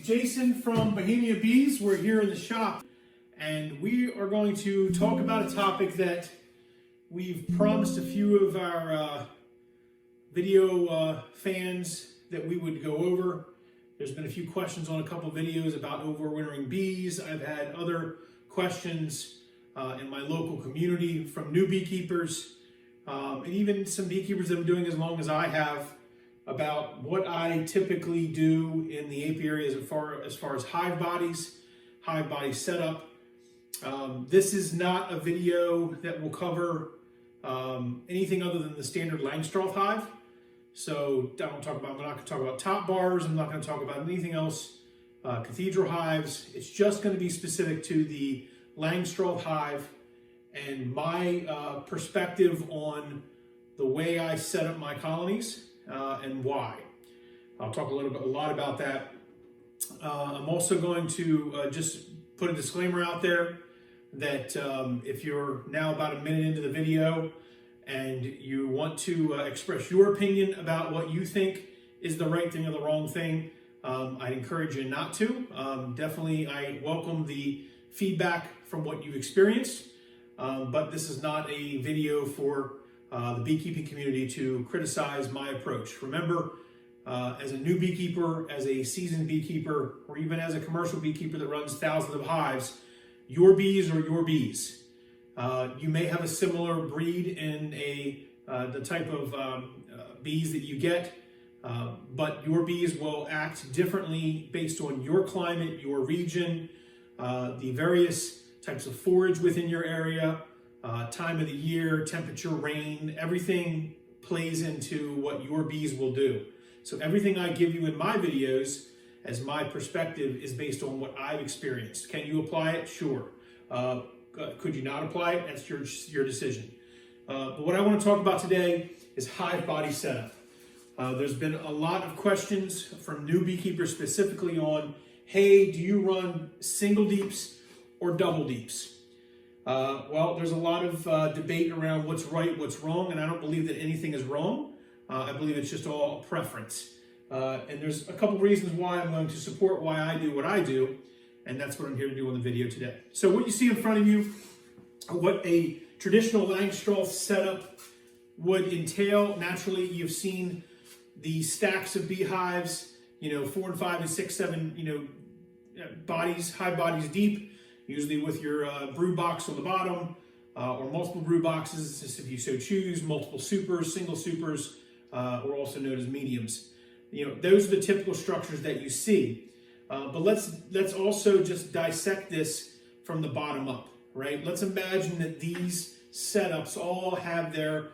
Jason from Bohemia Bees. We're here in the shop and we are going to talk about a topic that we've promised a few of our video fans that we would go over. There's been a few questions on a couple videos about overwintering bees. I've had other questions in my local community from new beekeepers and even some beekeepers that have been doing as long as I have, about what I typically do in the apiary as far as hive body setup. This is not a video that will cover anything other than the standard Langstroth hive. So I'm not going to talk about top bars. I'm not going to talk about anything else. Cathedral hives. It's just going to be specific to the Langstroth hive and my perspective on the way I set up my colonies. And why. I'll talk a lot about that. I'm also going to just put a disclaimer out there that if you're now about a minute into the video and you want to express your opinion about what you think is the right thing or the wrong thing, I'd encourage you not to. Definitely, I welcome the feedback from what you've experienced, but this is not a video for the beekeeping community to criticize my approach. Remember, as a new beekeeper, as a seasoned beekeeper, or even as a commercial beekeeper that runs thousands of hives, your bees are your bees. You may have a similar breed in the type of bees that you get, but your bees will act differently based on your climate, your region, the various types of forage within your area, time of the year, temperature, rain, everything plays into what your bees will do. So everything I give you in my videos as my perspective is based on what I've experienced. Can you apply it? Sure. Could you not apply it? That's your decision. But what I want to talk about today is hive body setup. There's been a lot of questions from new beekeepers specifically on, hey, do you run single deeps or double deeps? Well, there's a lot of debate around what's right, what's wrong, and I don't believe that anything is wrong. I believe it's just all a preference. And there's a couple reasons why I'm going to support why I do what I do, and that's what I'm here to do on the video today. So what you see in front of you, what a traditional Langstroth setup would entail. Naturally, you've seen the stacks of beehives, 4 and 5 and 6, 7, hive bodies deep, usually with your brood box on the bottom, or multiple brood boxes, if you so choose, multiple supers, single supers, or also known as mediums. Those are the typical structures that you see. But let's also just dissect this from the bottom up, right? Let's imagine that these setups all have their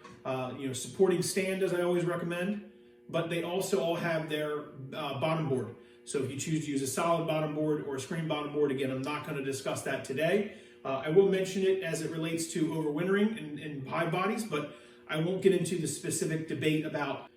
supporting stand, as I always recommend, but they also all have their bottom board. So if you choose to use a solid bottom board or a screen bottom board, again, I'm not going to discuss that today. I will mention it as it relates to overwintering in hive bodies, but I won't get into the specific debate about,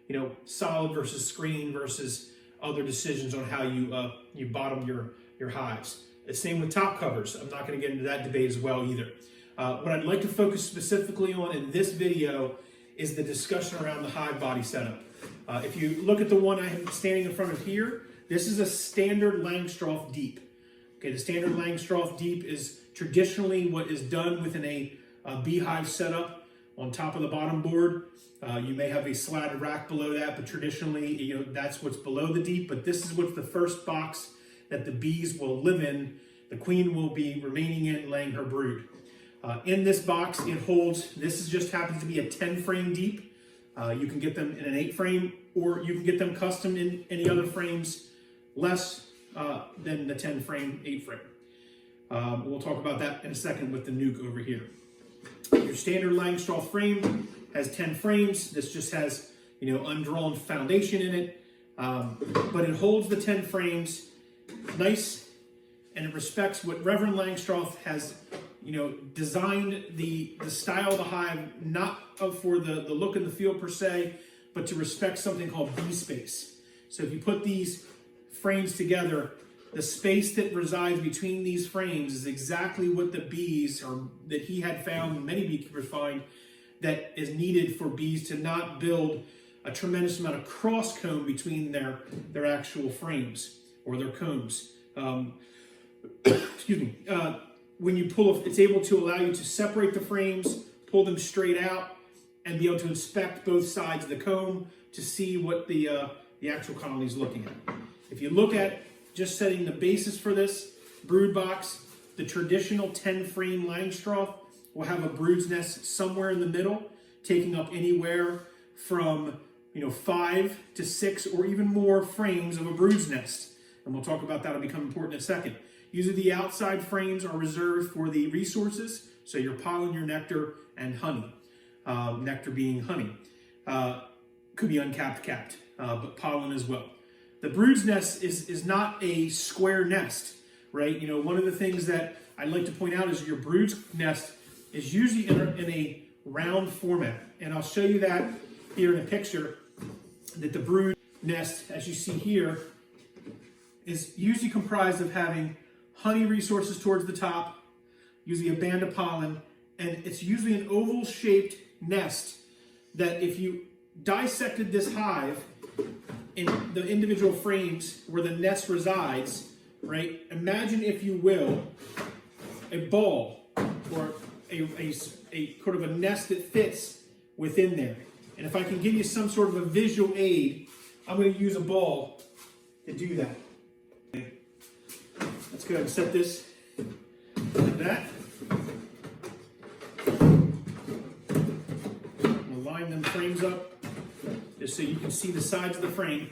solid versus screen versus other decisions on how you bottom your hives. The same with top covers. I'm not going to get into that debate as well either. What I'd like to focus specifically on in this video is the discussion around the hive body setup. If you look at the one I have standing in front of here, this is a standard Langstroth deep. Okay, the standard Langstroth deep is traditionally what is done within a beehive setup on top of the bottom board. You may have a slatted rack below that, but traditionally, that's what's below the deep. But this is what's the first box that the bees will live in. The queen will be remaining in, laying her brood. In this box, it holds, this just happens to be a 10 frame deep. You can get them in an 8 frame, or you can get them custom in any other frames less than the 10 frame, 8 frame. We'll talk about that in a second with the nuke over here. Your standard Langstroth frame has 10 frames. This just has, undrawn foundation in it, but it holds the 10 frames nice, and it respects what Reverend Langstroth has, designed the style of the hive, not for the look and the feel per se, but to respect something called bee space. So if you put these frames together, the space that resides between these frames is exactly what the bees, or that he had found, and many beekeepers find, that is needed for bees to not build a tremendous amount of cross comb between their actual frames, or their combs. Excuse me. When you pull, it's able to allow you to separate the frames, pull them straight out, and be able to inspect both sides of the comb to see what the actual colony is looking at. If you look at just setting the basis for this brood box, the traditional 10-frame Langstroth will have a brood's nest somewhere in the middle, taking up anywhere from 5 to 6 or even more frames of a brood's nest. And we'll talk about that, will become important in a second. Usually the outside frames are reserved for the resources, so your pollen, your nectar, and honey. Nectar being honey. Could be uncapped, capped, but pollen as well. The brood's nest is not a square nest, right? One of the things that I like to point out is your brood's nest is usually in a round format. And I'll show you that here in a picture, that the brood nest, as you see here, is usually comprised of having honey resources towards the top, usually a band of pollen, and it's usually an oval-shaped nest that if you dissected this hive in the individual frames where the nest resides, right? Imagine, if you will, a ball or a sort of a nest that fits within there. And if I can give you some sort of a visual aid, I'm going to use a ball to do that. Let's go ahead and set this like that. We'll line them frames up just so you can see the sides of the frame.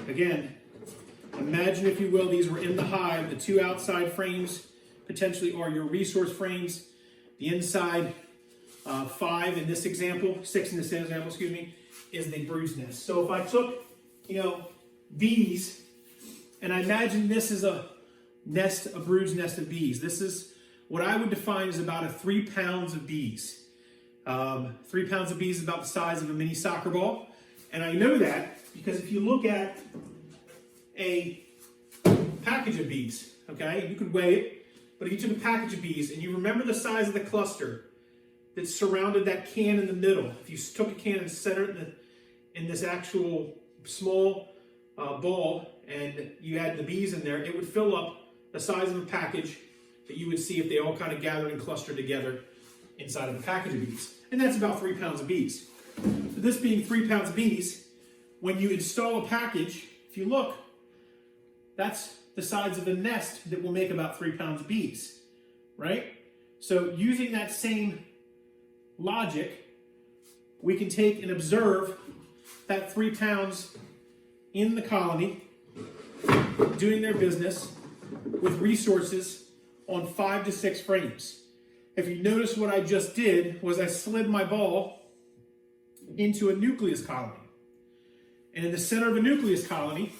Again, imagine, if you will, these were in the hive. The two outside frames potentially are your resource frames. The inside 5 in this example, 6 in this example, excuse me, is the brood's nest. So if I took, bees, and I imagine this is a brood's nest of bees. This is what I would define as about 3 pounds of bees. 3 pounds of bees is about the size of a mini soccer ball. And I know that because if you look at a package of bees, okay, you could weigh it, but if you took a package of bees and you remember the size of the cluster that surrounded that can in the middle, if you took a can and centered it in this actual small ball and you had the bees in there, it would fill up the size of a package that you would see if they all kind of gathered and clustered together inside of a package of bees. And that's about 3 pounds of bees. So this being 3 pounds of bees, when you install a package, if you look, that's the size of the nest that will make about 3 pounds of bees, right? So using that same logic, we can take and observe that 3 pounds in the colony, doing their business with resources on 5 to 6 frames. If you notice, what I just did was I slid my ball into a nucleus colony. And in the center of a nucleus colony,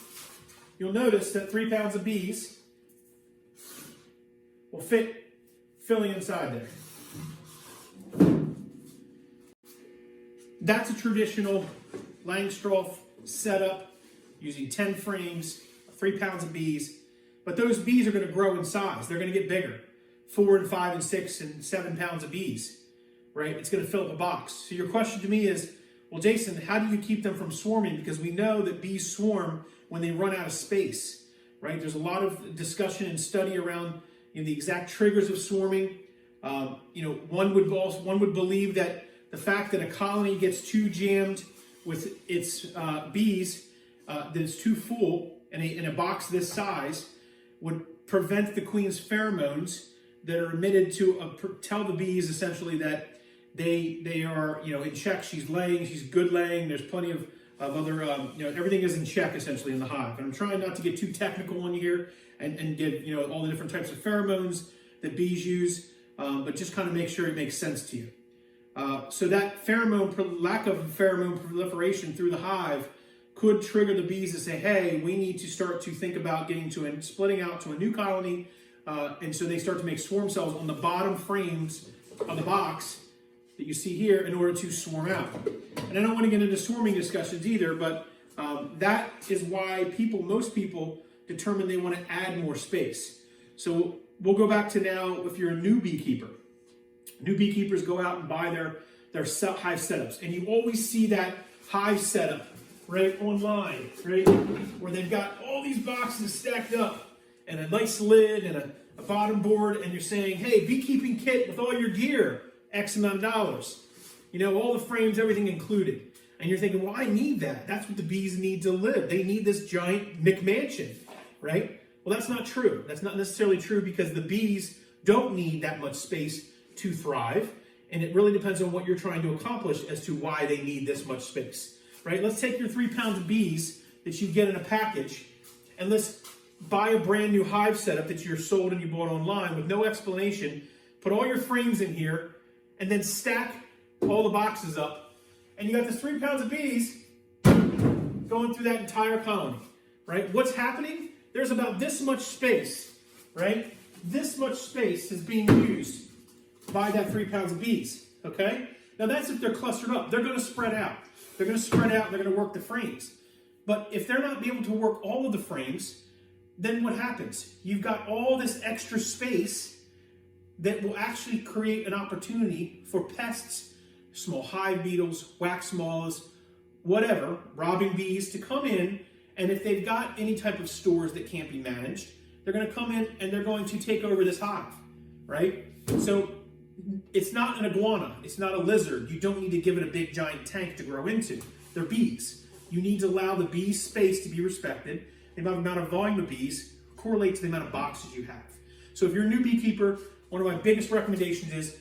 you'll notice that 3 pounds of bees will fit filling inside there. That's a traditional Langstroth setup using 10 frames, 3 pounds of bees. But those bees are going to grow in size. They're going to get bigger. 4 and 5 and 6 and 7 pounds of bees, right? It's going to fill up a box. So your question to me is, well, Jason, how do you keep them from swarming? Because we know that bees swarm when they run out of space, right? There's a lot of discussion and study around the exact triggers of swarming. One would believe that the fact that a colony gets too jammed with its bees, that it's too full in a box this size, would prevent the queen's pheromones that are emitted to tell the bees essentially that they are in check. She's laying, she's good laying. There's plenty of other everything is in check essentially in the hive. And I'm trying not to get too technical on here and give all the different types of pheromones that bees use, but just kind of make sure it makes sense to you. So that lack of pheromone proliferation through the hive could trigger the bees to say, hey, we need to start to think about splitting out to a new colony. And so they start to make swarm cells on the bottom frames of the box that you see here in order to swarm out. And I don't want to get into swarming discussions either, but that is why most people determine they want to add more space. So we'll go back to now, if you're a new beekeeper. New beekeepers go out and buy their hive setups. And you always see that hive setup right, online, right, where they've got all these boxes stacked up and a nice lid and a bottom board, and you're saying, hey, beekeeping kit with all your gear, X amount of dollars. You know, all the frames, everything included. And you're thinking, well, I need that. That's what the bees need to live. They need this giant McMansion, right? Well, that's not true. That's not necessarily true, because the bees don't need that much space to thrive. And it really depends on what you're trying to accomplish as to why they need this much space, right? Let's take your 3 pounds of bees that you get in a package, and let's buy a brand new hive setup that you're sold and you bought online with no explanation. Put all your frames in here, and then stack all the boxes up. And you got this 3 pounds of bees going through that entire colony, right? What's happening? There's about this much space, right? This much space is being used by that 3 pounds of bees, okay? Now that's if they're clustered up. They're going to spread out. They're going to spread out and they're going to work the frames. But if they're not able to work all of the frames, then what happens? You've got all this extra space that will actually create an opportunity for pests, small hive beetles, wax moths, whatever, robbing bees to come in. And if they've got any type of stores that can't be managed, they're going to come in and they're going to take over this hive, right? So it's not an iguana. It's not a lizard. You don't need to give it a big giant tank to grow into. They're bees. You need to allow the bees space to be respected. The amount of volume of bees correlates to the amount of boxes you have. So if you're a new beekeeper, one of my biggest recommendations is,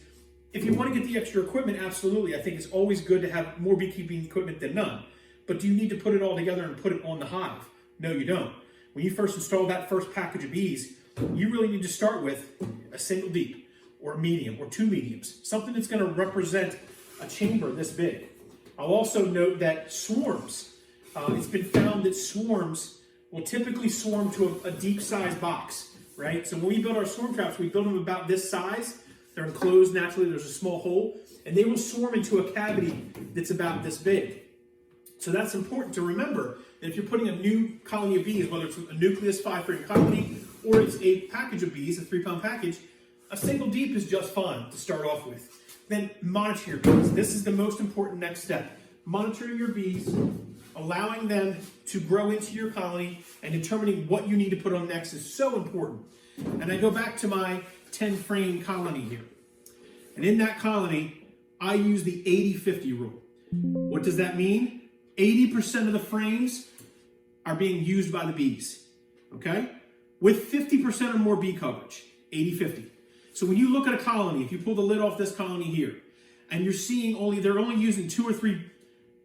if you want to get the extra equipment, absolutely. I think it's always good to have more beekeeping equipment than none. But do you need to put it all together and put it on the hive? No, you don't. When you first install that first package of bees, you really need to start with a single deep, or a medium, or 2 mediums. Something that's going to represent a chamber this big. I'll also note that swarms. It's been found that swarms will typically swarm to a deep size box, right? So when we build our swarm traps, we build them about this size. They're enclosed naturally, there's a small hole, and they will swarm into a cavity that's about this big. So that's important to remember, that if you're putting a new colony of bees, whether it's a nucleus 5-frame colony, or it's a package of bees, a 3-pound package, a single deep is just fine to start off with. Then monitor your bees. This is the most important next step. Monitoring your bees, allowing them to grow into your colony, and determining what you need to put on next is so important. And I go back to my 10-frame colony here. And in that colony, I use the 80-50 rule. What does that mean? 80% of the frames are being used by the bees, okay? With 50% or more bee coverage, 80-50. So when you look at a colony, if you pull the lid off this colony here, and you're seeing they're only using 2 or 3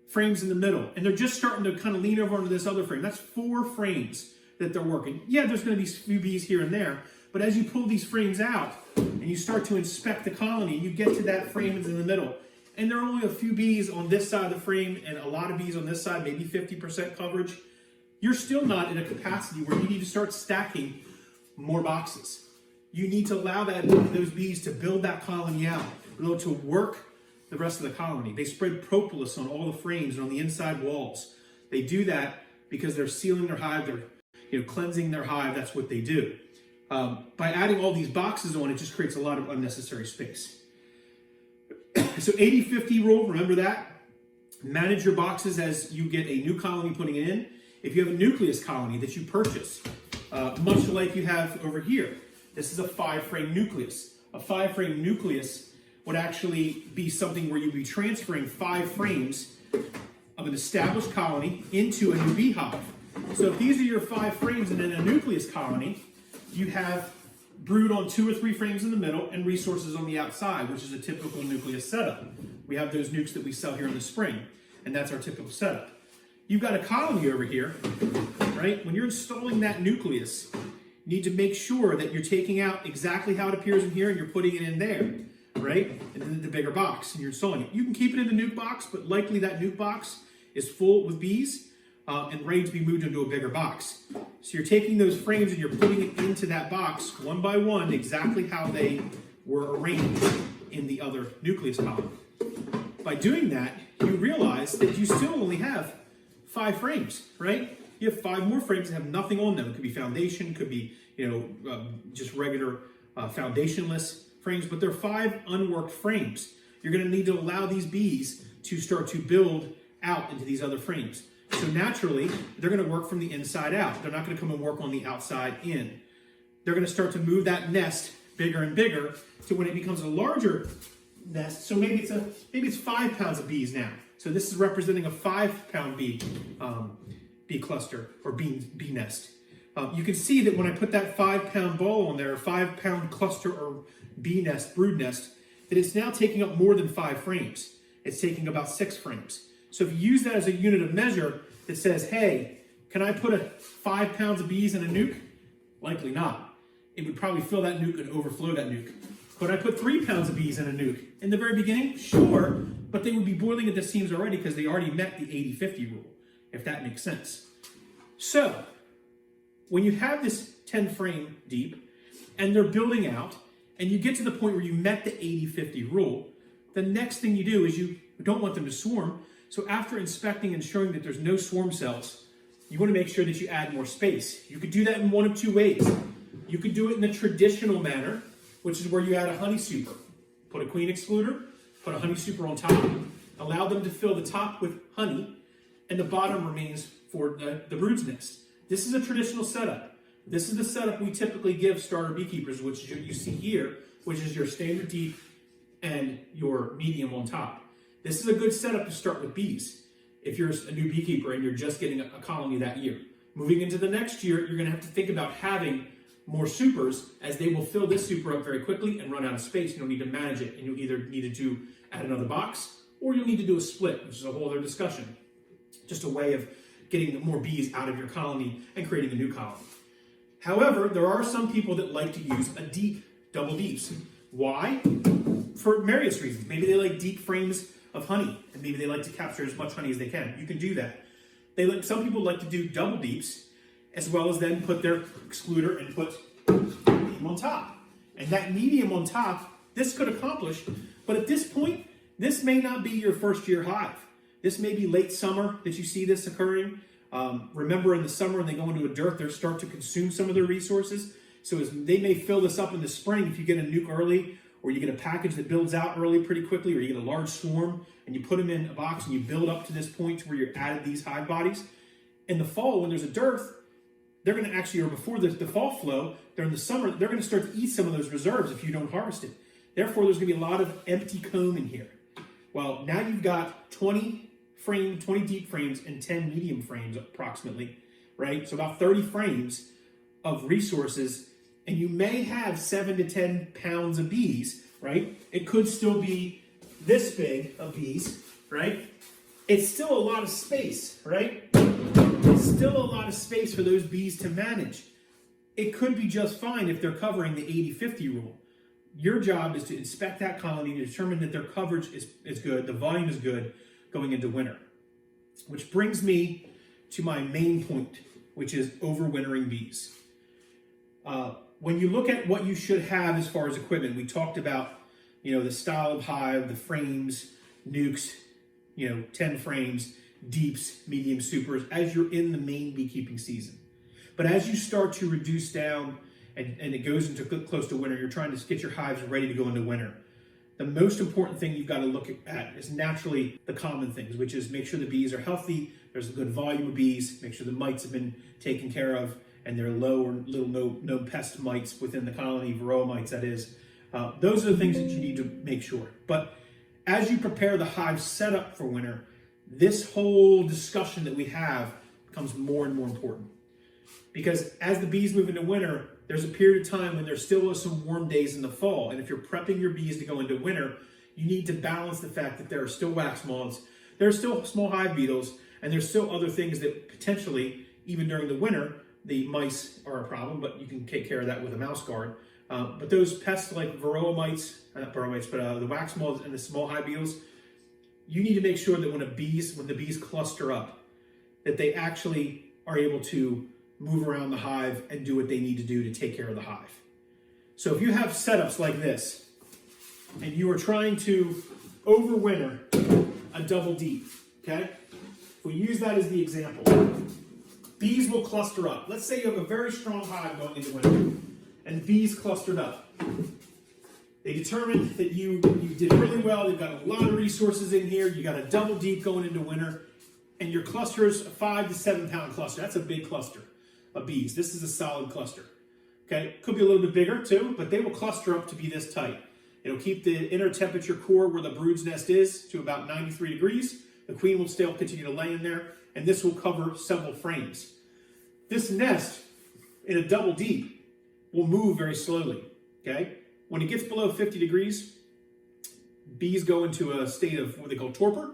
frames in the middle, and they're just starting to kind of lean over onto this other frame. That's 4 frames that they're working. Yeah, there's going to be a few bees here and there, but as you pull these frames out and you start to inspect the colony, you get to that frame in the middle, and there are only a few bees on this side of the frame and a lot of bees on this side, maybe 50% coverage. You're still not in a capacity where you need to start stacking more boxes. You need to allow those bees to build that colony out, to work the rest of the colony. They spread propolis on all the frames and on the inside walls. They do that because they're sealing their hive, they're cleansing their hive. That's what they do. By adding all these boxes on, it just creates a lot of unnecessary space. So 80-50 rule, remember that. Manage your boxes as you get a new colony putting it in. If you have a nucleus colony that you purchase, much like you have over here, this is a 5-frame nucleus. A 5-frame nucleus would actually be something where you'd be transferring 5 frames of an established colony into a new beehive. So if these are your 5 frames and then a nucleus colony, you have brood on 2 or 3 frames in the middle and resources on the outside, which is a typical nucleus setup. We have those nukes that we sell here in the spring, and that's our typical setup. You've got a colony over here, right? When you're installing that nucleus, you need to make sure that you're taking out exactly how it appears in here and you're putting it in there, right? And then the bigger box, and you're installing it. You can keep it in the nuke box, but likely that nuke box is full with bees and ready to be moved into a bigger box. So you're taking those frames and you're putting it into that box one by one, exactly how they were arranged in the other nucleus colony. By doing that, you realize that you still only have 5 frames, right? You have 5 more frames that have nothing on them. It could be foundation, could be just regular foundationless frames, but they're 5 unworked frames. You're going to need to allow these bees to start to build out into these other frames. So naturally, they're going to work from the inside out. They're not going to come and work on the outside in. They're going to start to move that nest bigger and bigger to when it becomes a larger nest. So maybe it's 5 pounds of bees now. So this is representing a 5-pound bee cluster or bee nest. You can see that when I put that 5-pound ball on there, a 5-pound cluster or bee nest, brood nest, that it's now taking up more than 5 frames. It's taking about 6 frames. So if you use that as a unit of measure that says, hey, can I put 5 pounds of bees in a nuke? Likely not. It would probably fill that nuke and overflow that nuke. Could I put 3 pounds of bees in a nuke? In the very beginning, sure, but they would be boiling at the seams already because they already met the 80-50 rule, if that makes sense. So, when you have this 10 frame deep and they're building out and you get to the point where you met the 80-50 rule, the next thing you do is you don't want them to swarm. So after inspecting and ensuring that there's no swarm cells, you want to make sure that you add more space. You could do that in one of 2 ways. You could do it in the traditional manner, which is where you add a honey super. Put a queen excluder, put a honey super on top, allow them to fill the top with honey, and the bottom remains for the brood's nest. This is a traditional setup. This is the setup we typically give starter beekeepers, which is what you see here, which is your standard deep and your medium on top. This is a good setup to start with bees if you're a new beekeeper and you're just getting a colony that year. Moving into the next year, you're going to have to think about having more supers, as they will fill this super up very quickly and run out of space. You'll need to manage it, and you'll either need to add another box or you'll need to do a split, which is a whole other discussion. Just a way of getting more bees out of your colony and creating a new colony. However, there are some people that like to use a deep, double deeps. Why? For various reasons. Maybe they like deep frames of honey, and maybe they like to capture as much honey as they can. You can do that. Some people like to do double deeps, as well as then put their excluder and put medium on top. And that medium on top, this could accomplish, but at this point, this may not be your first year hive. This may be late summer that you see this occurring. Remember, in the summer when they go into a dearth, they start to consume some of their resources. So they may fill this up in the spring if you get a nuke early, or you get a package that builds out early pretty quickly, or you get a large swarm and you put them in a box and you build up to this point to where you're added these hive bodies. In the fall, when there's a dearth, they're going to actually, or before the fall flow, during the summer, they're going to start to eat some of those reserves if you don't harvest it. Therefore, there's going to be a lot of empty comb in here. Well, now you've got 20 deep frames and 10 medium frames approximately, right? So about 30 frames of resources, and you may have 7 to 10 pounds of bees, right? It could still be this big of bees, right? It's still a lot of space, right? It's still a lot of space for those bees to manage. It could be just fine if they're covering the 80-50 rule. Your job is to inspect that colony to determine that their coverage is good, the volume is good going into winter. Which brings me to my main point, which is overwintering bees. When you look at what you should have as far as equipment, we talked about, the style of hive, the frames, nukes, 10 frames, deeps, medium supers, as you're in the main beekeeping season. But as you start to reduce down and it goes into close to winter, you're trying to get your hives ready to go into winter. The most important thing you've got to look at is naturally the common things, which is make sure the bees are healthy, there's a good volume of bees, make sure the mites have been taken care of, and there are low or no pest mites within the colony, varroa mites that is. Those are the things that you need to make sure. But as you prepare the hive setup for winter, this whole discussion that we have becomes more and more important. Because as the bees move into winter, there's a period of time when there still are some warm days in the fall. And if you're prepping your bees to go into winter, you need to balance the fact that there are still wax moths, there are still small hive beetles, and there's still other things that potentially, even during the winter, the mice are a problem, but you can take care of that with a mouse guard. But those pests like varroa mites, not varroa mites, but the wax moths and the small hive beetles, you need to make sure that when the bees cluster up, that they actually are able to move around the hive and do what they need to do to take care of the hive. So if you have setups like this, and you are trying to overwinter a double deep, okay? If we use that as the example, bees will cluster up. Let's say you have a very strong hive going into winter, and bees clustered up. They determined that you did really well, you've got a lot of resources in here, you got a double deep going into winter. and your cluster is a 5 to 7 pound cluster. That's a big cluster of bees. This is a solid cluster. Okay, could be a little bit bigger too, but they will cluster up to be this tight. It'll keep the inner temperature core where the brood's nest is to about 93 degrees. The queen will still continue to lay in there, and this will cover several frames. This nest in a double deep will move very slowly, okay? When it gets below 50 degrees, bees go into a state of what they call torpor,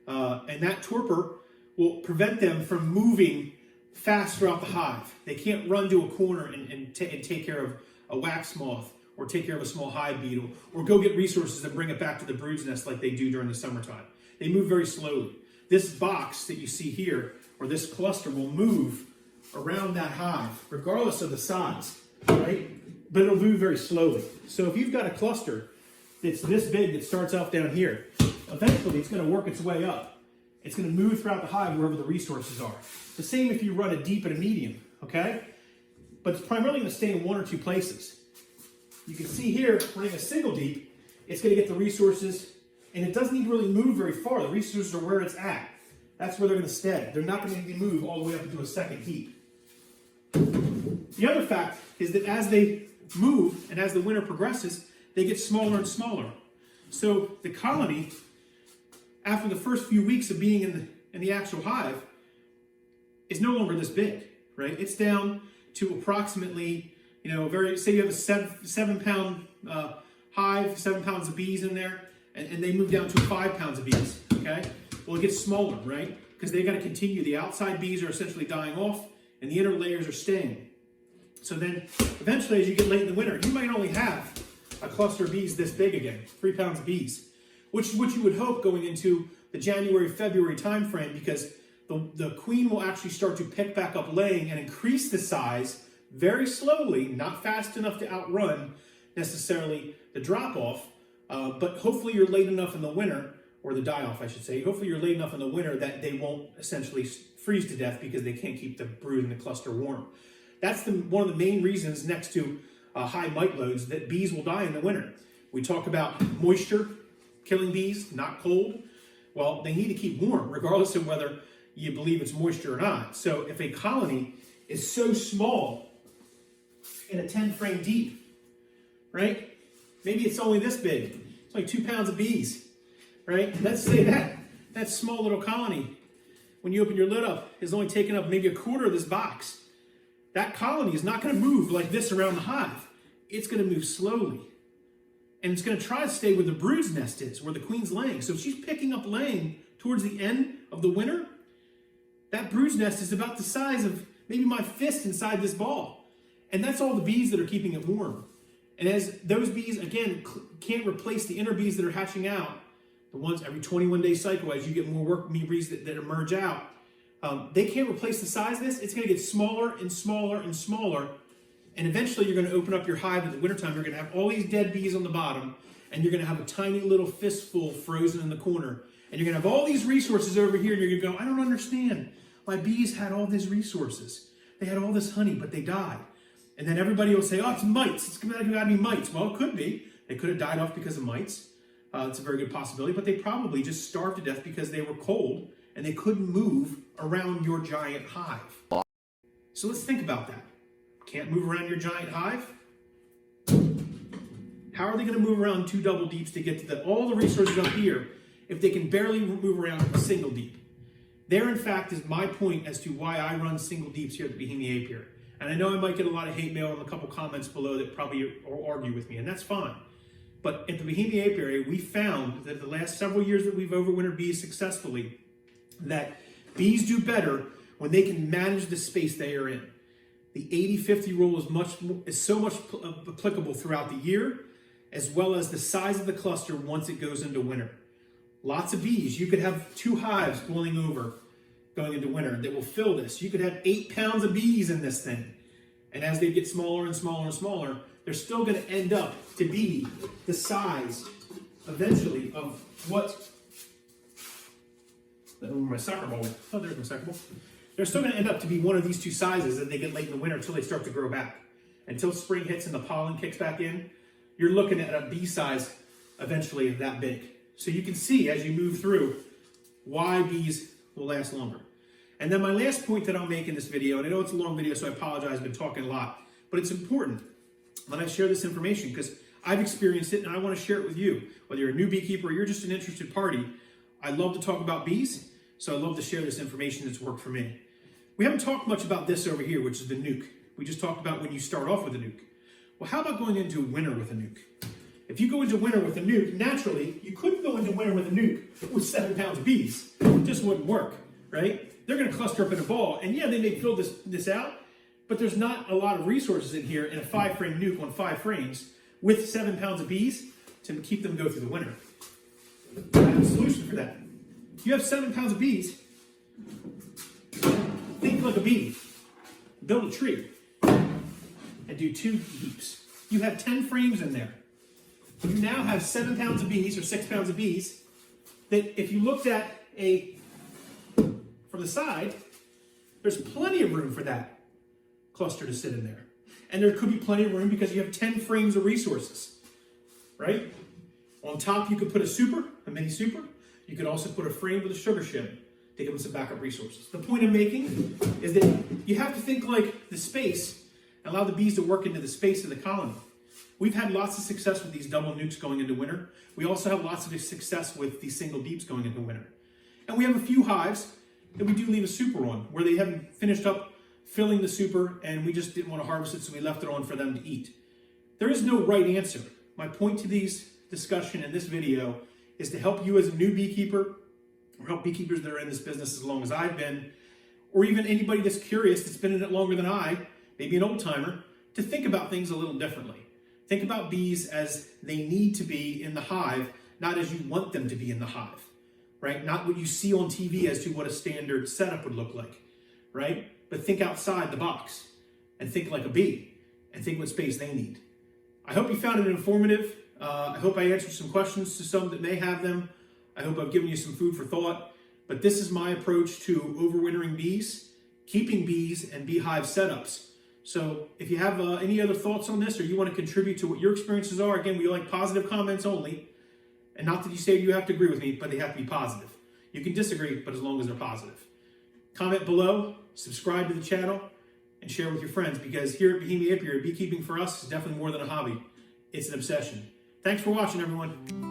and that torpor will prevent them from moving fast throughout the hive. They can't run to a corner and take care of a wax moth, or take care of a small hive beetle, or go get resources and bring it back to the brood's nest like they do during the summertime. They move very slowly. This box that you see here, or this cluster, will move around that hive, regardless of the size, right? But it'll move very slowly. So if you've got a cluster that's this big that starts off down here, eventually it's going to work its way up. It's going to move throughout the hive wherever the resources are. The same if you run a deep and a medium, okay? But it's primarily going to stay in one or two places. You can see here, running a single deep, it's going to get the resources, and it doesn't need to really move very far. The resources are where it's at. That's where they're going to stay. They're not going to need to move all the way up into a second heap. The other fact is that as they move and as the winter progresses, they get smaller and smaller. So the colony, after the first few weeks of being in the actual hive, is no longer this big, right? It's down to approximately, say you have a 7 pound hive, 7 pounds of bees in there, and they move down to 5 pounds of bees, okay? Well, it gets smaller, right? Because they got to continue. The outside bees are essentially dying off, and the inner layers are staying. So then, eventually, as you get late in the winter, you might only have a cluster of bees this big again, 3 pounds of bees, which you would hope going into the January, February time frame, because the queen will actually start to pick back up laying and increase the size very slowly, not fast enough to outrun necessarily the drop-off, but hopefully you're late enough in the winter, or the die-off, I should say. Hopefully you're late enough in the winter that they won't essentially freeze to death because they can't keep the brood and the cluster warm. That's one of the main reasons, next to high mite loads, that bees will die in the winter. We talk about moisture killing bees, not cold. Well, they need to keep warm, regardless of whether you believe it's moisture or not. So if a colony is so small in a 10 frame deep, right? Maybe it's only this big. It's like 2 pounds of bees, right? Let's say that small little colony, when you open your lid up, is only taking up maybe a quarter of this box. That colony is not going to move like this around the hive. It's going to move slowly. And it's going to try to stay where the brood's nest is, where the queen's laying. So if she's picking up laying towards the end of the winter, that brood's nest is about the size of maybe my fist inside this ball. And that's all the bees that are keeping it warm. And as those bees, again, can't replace the inner bees that are hatching out, the ones every 21-day cycle, as you get more worker bees that emerge out, they can't replace the size of this. It's going to get smaller and smaller and smaller. And eventually you're going to open up your hive in the wintertime. You're going to have all these dead bees on the bottom, and you're going to have a tiny little fistful frozen in the corner. And you're going to have all these resources over here, and you're going to go, I don't understand. My bees had all these resources. They had all this honey, but they died. And then everybody will say, oh, it's mites. It's got to be mites. Well, it could be. They could have died off because of mites. It's a very good possibility. But they probably just starved to death because they were cold and they couldn't move around your giant hive. So let's think about that. Can't move around your giant hive? How are they going to move around 2 double deeps to get to all the resources up here if they can barely move around a single deep? There, in fact, is my point as to why I run single deeps here at the Bohemia Apiary. And I know I might get a lot of hate mail and a couple comments below that probably argue with me, and that's fine. But at the Bohemia Apiary, we found that the last several years that we've overwintered bees successfully, that bees do better when they can manage the space they are in. The 80-50 rule is so much applicable throughout the year, as well as the size of the cluster once it goes into winter. Lots of bees. You could have 2 hives boiling over going into winter that will fill this. You could have 8 pounds of bees in this thing. And as they get smaller and smaller and smaller, they're still going to end up to be the size, eventually, of what... my soccer ball went. Oh, there's my soccer ball. They're still going to end up to be one of these 2 sizes as they get late in the winter until they start to grow back. Until spring hits and the pollen kicks back in, you're looking at a bee size eventually that big. So you can see as you move through why bees will last longer. And then my last point that I'll make in this video, and I know it's a long video, so I apologize, I've been talking a lot, but it's important when I share this information because I've experienced it and I want to share it with you. Whether you're a new beekeeper or you're just an interested party, I love to talk about bees, so I love to share this information that's worked for me. We haven't talked much about this over here, which is the nuke. We just talked about when you start off with a nuke. Well, how about going into winter with a nuke? If you go into winter with a nuke, naturally, you couldn't go into winter with a nuke with 7 pounds of bees. It just wouldn't work, right? They're going to cluster up in a ball, and yeah, they may fill this out, but there's not a lot of resources in here in a 5-frame nuke on 5 frames with 7 pounds of bees to keep them go through the winter. I have a solution for that. You have 7 pounds of bees, think like a bee. Build a tree and do 2 heaps. You have 10 frames in there. You now have 7 pounds of bees or 6 pounds of bees that if you looked at from the side, there's plenty of room for that cluster to sit in there. And there could be plenty of room because you have 10 frames of resources, right? On top, you could put a mini super. You could also put a frame with a sugar shim to give them some backup resources. The point I'm making is that you have to think like the space, and allow the bees to work into the space of the colony. We've had lots of success with these double nukes going into winter. We also have lots of success with these single deeps going into winter. And we have a few hives that we do leave a super on, where they haven't finished up filling the super and we just didn't want to harvest it, so we left it on for them to eat. There is no right answer. My point to these discussion in this video is to help you as a new beekeeper, or help beekeepers that are in this business as long as I've been, or even anybody that's curious that's been in it longer than I, maybe an old timer, to think about things a little differently. Think about bees as they need to be in the hive, not as you want them to be in the hive, right? Not what you see on TV as to what a standard setup would look like, right? But think outside the box and think like a bee and think what space they need. I hope you found it informative. I hope I answered some questions to some that may have them. I hope I've given you some food for thought. But this is my approach to overwintering bees, keeping bees, and beehive setups. So if you have any other thoughts on this or you want to contribute to what your experiences are, again, we like positive comments only. And not that you say you have to agree with me, but they have to be positive. You can disagree, but as long as they're positive. Comment below, subscribe to the channel, and share with your friends, because here at Bohemia Bees, beekeeping for us is definitely more than a hobby. It's an obsession. Thanks for watching, everyone.